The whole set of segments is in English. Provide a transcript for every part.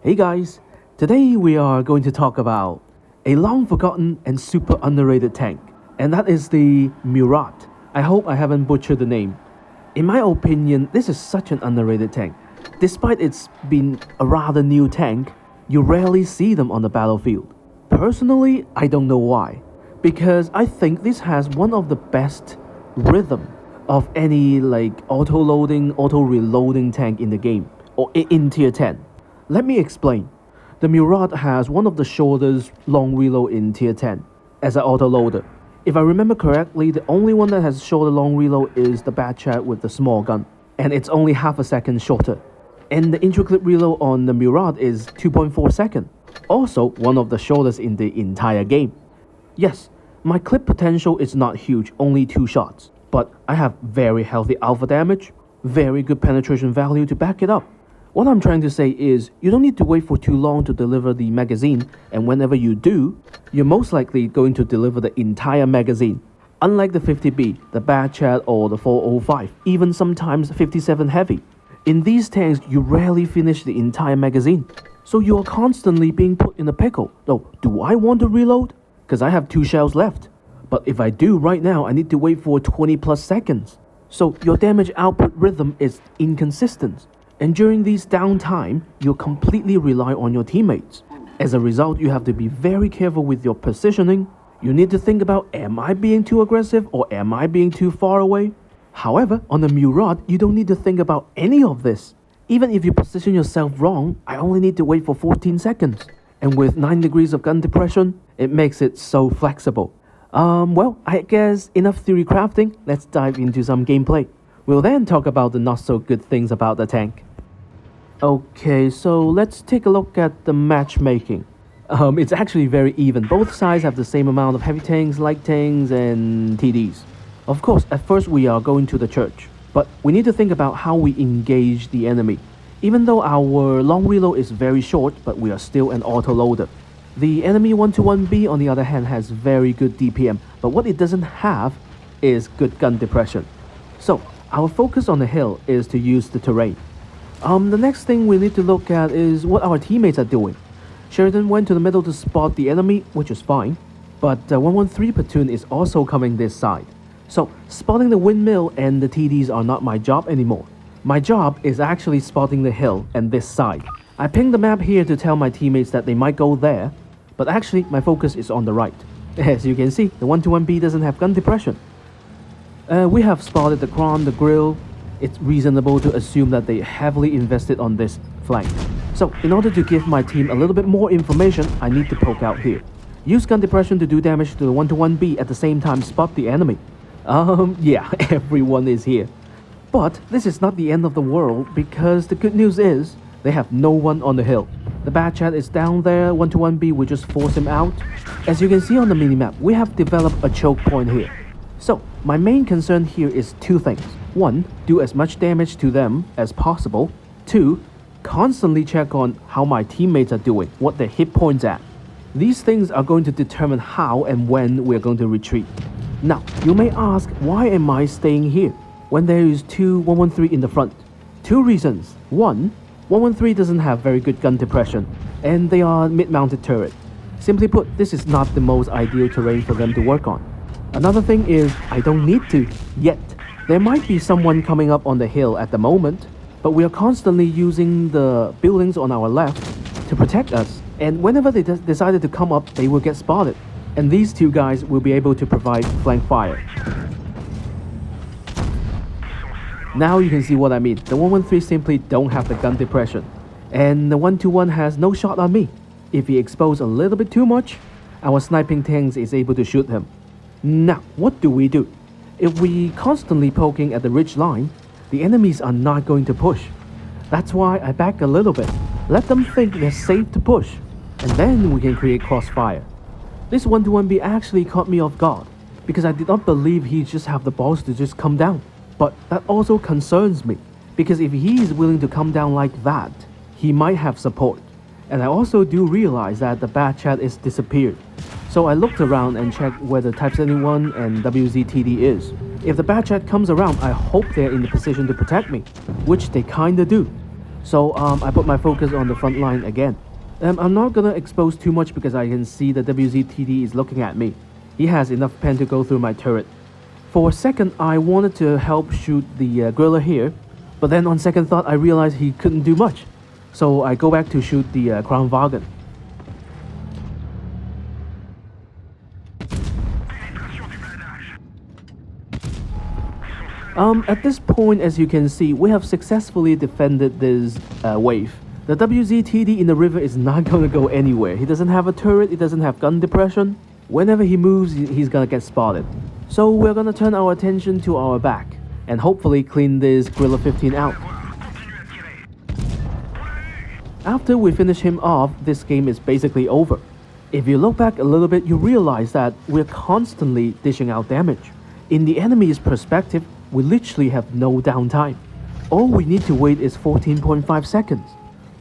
Hey guys, today we are going to talk about a long forgotten and super underrated tank, and that is the Murat. I hope I haven't butchered the name. In my opinion, this is such an underrated tank. Despite it's been a rather new tank, you rarely see them on the battlefield. Personally, I don't know why, because I think this has one of the best rhythm of any auto-loading, auto-reloading tank in the game, or in tier 10. Let me explain. The Murat has one of the shortest long reload in tier 10 as an autoloader. If I remember correctly, the only one that has shorter long reload is the Bad Chat with the small gun, and it's only half a second shorter. And the intro-clip reload on the Murat is 2.4 seconds, also one of the shortest in the entire game. Yes, my clip potential is not huge, only 2 shots, but I have very healthy alpha damage, very good penetration value to back it up. What I'm trying to say is, you don't need to wait for too long to deliver the magazine, and whenever you do, you're most likely going to deliver the entire magazine. Unlike the 50B, the Bad Chat or the 405, even sometimes 57 Heavy. In these tanks, you rarely finish the entire magazine, so you are constantly being put in a pickle. Oh, do I want to reload? Because I have 2 shells left. But if I do right now, I need to wait for 20 plus seconds. So your damage output rhythm is inconsistent. And during these downtime, you completely rely on your teammates. As a result, you have to be very careful with your positioning. You need to think about, am I being too aggressive or am I being too far away? However, on the Murat, you don't need to think about any of this. Even if you position yourself wrong, I only need to wait for 14 seconds. And with 9 degrees of gun depression, it makes it so flexible. Well, I guess enough theory crafting, let's dive into some gameplay. We'll then talk about the not so good things about the tank. Okay, so let's take a look at the matchmaking. It's actually very even. Both sides have the same amount of heavy tanks, light tanks, and TDs. Of course, at first we are going to the church, but we need to think about how we engage the enemy. Even though our long reload is very short, but we are still an autoloader. The enemy 121B on the other hand has very good DPM, but what it doesn't have is good gun depression. So, our focus on the hill is to use the terrain. The next thing we need to look at is what our teammates are doing. Sheridan went to the middle to spot the enemy, which is fine, but 113 platoon is also coming this side. So, spotting the windmill and the TDs are not my job anymore. My job is actually spotting the hill and this side. I pinged the map here to tell my teammates that they might go there, but actually my focus is on the right. As you can see, the 121B doesn't have gun depression. We have spotted the Kron, the grill. It's reasonable to assume that they heavily invested on this flank. So, in order to give my team a little bit more information, I need to poke out here. Use gun depression to do damage to the 121B at the same time spot the enemy. Yeah, everyone is here. But this is not the end of the world, because the good news is, they have no one on the hill. The Bad Chat is down there, 121B will just force him out. As you can see on the minimap, we have developed a choke point here. So, my main concern here is 2 things. 1, do as much damage to them as possible. 2, constantly check on how my teammates are doing, what their hit points at. These things are going to determine how and when we're going to retreat. Now, you may ask, why am I staying here when there is 2 113 in the front? 2 reasons. 1, 113 doesn't have very good gun depression, and they are mid-mounted turret. Simply put, this is not the most ideal terrain for them to work on. Another thing is, I don't need to, yet. There might be someone coming up on the hill at the moment, but we are constantly using the buildings on our left to protect us, and whenever they decided to come up, they will get spotted, and these 2 guys will be able to provide flank fire. Now you can see what I mean. The 113 simply don't have the gun depression, and the 121 has no shot on me. If he exposed a little bit too much, our sniping tanks is able to shoot him. Now, what do we do? If we constantly poking at the ridge line, the enemies are not going to push. That's why I back a little bit. Let them think they're safe to push, and then we can create crossfire. This 121B actually caught me off guard, because I did not believe he'd just have the balls to just come down. But that also concerns me, because if he is willing to come down like that, he might have support. And I also do realize that the Bad Chat is disappeared. So I looked around and checked where the Type 71 and WZTD is. If the Bad Chat comes around, I hope they're in the position to protect me, which they kinda do. So I put my focus on the front line again. I'm not gonna expose too much because I can see the WZTD is looking at me. He has enough pen to go through my turret. For a second, I wanted to help shoot the griller here, but then on second thought, I realized he couldn't do much. So I go back to shoot the Crown Wagon. At this point, as you can see, we have successfully defended this wave. The WZTD in the river is not gonna go anywhere. He doesn't have a turret, he doesn't have gun depression. Whenever he moves, he's gonna get spotted. So we're gonna turn our attention to our back and hopefully clean this Gorilla 15 out. After we finish him off, this game is basically over. If you look back a little bit, you realize that we're constantly dishing out damage. In the enemy's perspective, we literally have no downtime. All we need to wait is 14.5 seconds.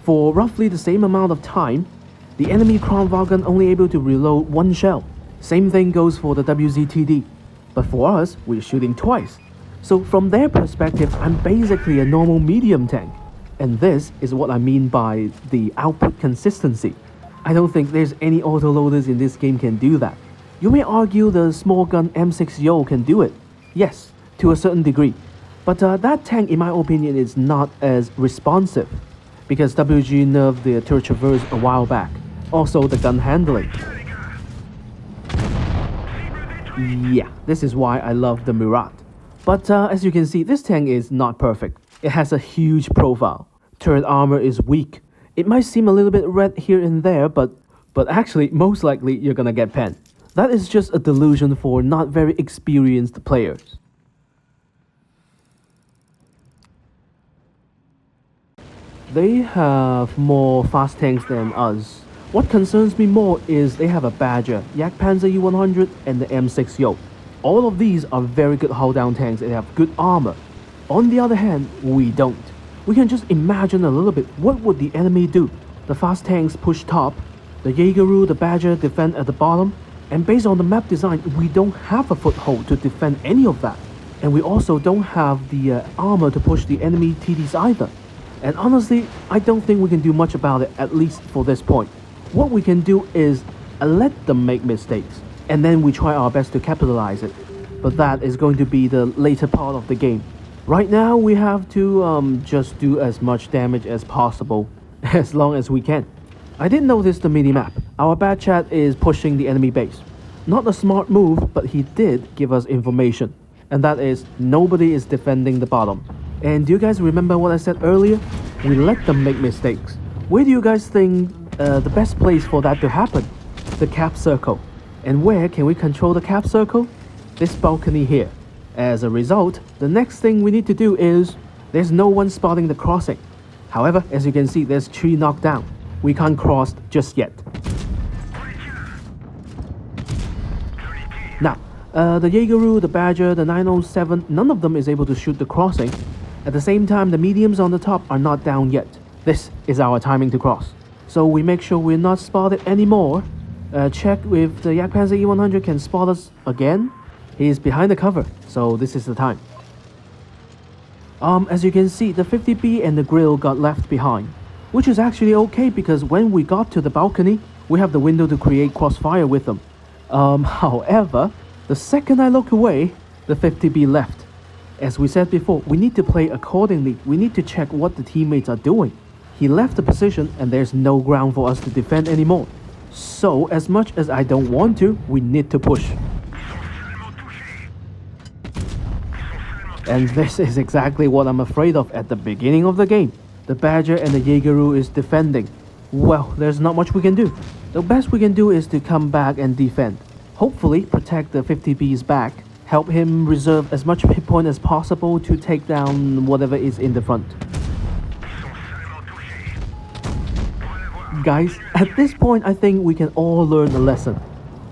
For roughly the same amount of time, the enemy Crown Wagon only able to reload one shell. Same thing goes for the WZTD. But for us, we're shooting twice. So from their perspective, I'm basically a normal medium tank. And this is what I mean by the output consistency. I don't think there's any autoloaders in this game can do that. You may argue the small gun M6 Yo can do it. Yes, to a certain degree. But that tank, in my opinion, is not as responsive. Because WG nerfed the turret traverse a while back. Also the gun handling. Yeah, this is why I love the Murat. But as you can see, this tank is not perfect. It has a huge profile. Turret armor is weak. It might seem a little bit red here and there, but actually, most likely you're gonna get pen. That is just a delusion for not very experienced players. They have more fast tanks than us. What concerns me more is they have a Badger, Jagdpanzer E100 and the M6 Yo. All of these are very good hull-down tanks and have good armor. On the other hand, we don't. We can just imagine a little bit, what would the enemy do? The fast tanks push top, the Jaegeru, the Badger defend at the bottom, and based on the map design, we don't have a foothold to defend any of that. And we also don't have the armor to push the enemy TDs either. And honestly, I don't think we can do much about it, at least for this point. What we can do is let them make mistakes, and then we try our best to capitalize it. But that is going to be the later part of the game. Right now, we have to just do as much damage as possible, as long as we can. I did notice the mini-map. Our bad chat is pushing the enemy base. Not a smart move, but he did give us information. And that is, nobody is defending the bottom. And do you guys remember what I said earlier? We let them make mistakes. Where do you guys think the best place for that to happen? The cap circle. And where can we control the cap circle? This balcony here. As a result, the next thing we need to do is, there's no one spotting the crossing. However, as you can see, there's 3 knocked down. We can't cross just yet. Now, the Jaegeru, the Badger, the 907, none of them is able to shoot the crossing. At the same time, the mediums on the top are not down yet. This is our timing to cross. So we make sure we're not spotted anymore. Check if the Jagdpanzer E100 can spot us again. He is behind the cover, so this is the time. As you can see, the 50B and the grill got left behind. Which is actually okay because when we got to the balcony, we have the window to create crossfire with them. However, the second I look away, the 50B left. As we said before, we need to play accordingly. We need to check what the teammates are doing. He left the position and there's no ground for us to defend anymore. So, as much as I don't want to, we need to push. And this is exactly what I'm afraid of at the beginning of the game. The Badger and the Jaegeru is defending. Well, there's not much we can do. The best we can do is to come back and defend. Hopefully, protect the 50B's back. Help him reserve as much hit point as possible to take down whatever is in the front. Guys, at this point I think we can all learn a lesson.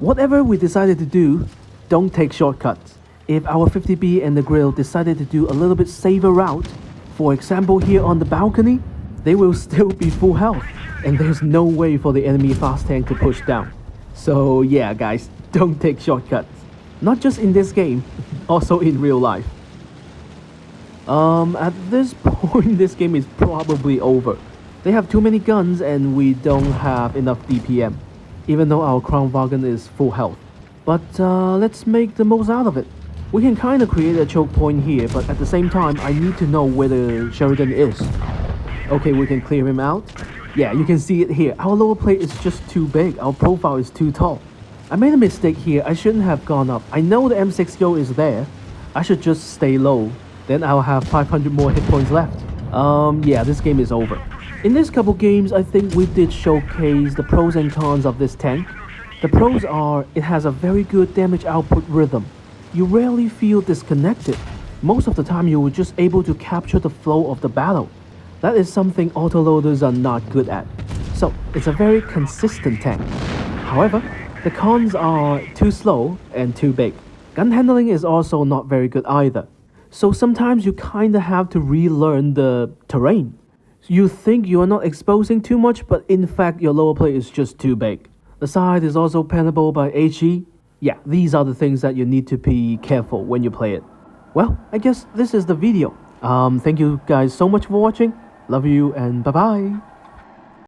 Whatever we decided to do, don't take shortcuts. If our 50B and the grill decided to do a little bit safer route, for example here on the balcony, they will still be full health, and there's no way for the enemy fast tank to push down. So yeah guys, don't take shortcuts. Not just in this game, also in real life. At this point, this game is probably over. They have too many guns and we don't have enough DPM, even though our Crown Wagon is full health. But let's make the most out of it. We can kinda create a choke point here, but at the same time, I need to know where the Sheridan is. Okay, we can clear him out. Yeah, you can see it here. Our lower plate is just too big. Our profile is too tall. I made a mistake here. I shouldn't have gone up. I know the M60 is there. I should just stay low. Then I'll have 500 more hit points left. Yeah, this game is over. In this couple games, I think we did showcase the pros and cons of this tank. The pros are, it has a very good damage output rhythm. You rarely feel disconnected. Most of the time, you were just able to capture the flow of the battle. That is something autoloaders are not good at. So, it's a very consistent tank. However, the cons are too slow and too big. Gun handling is also not very good either. So sometimes you kinda have to relearn the terrain. You think you are not exposing too much, but in fact your lower plate is just too big. The side is also panable by HE. Yeah, these are the things that you need to be careful when you play it. Well, I guess this is the video. Thank you guys so much for watching. Love you and bye bye.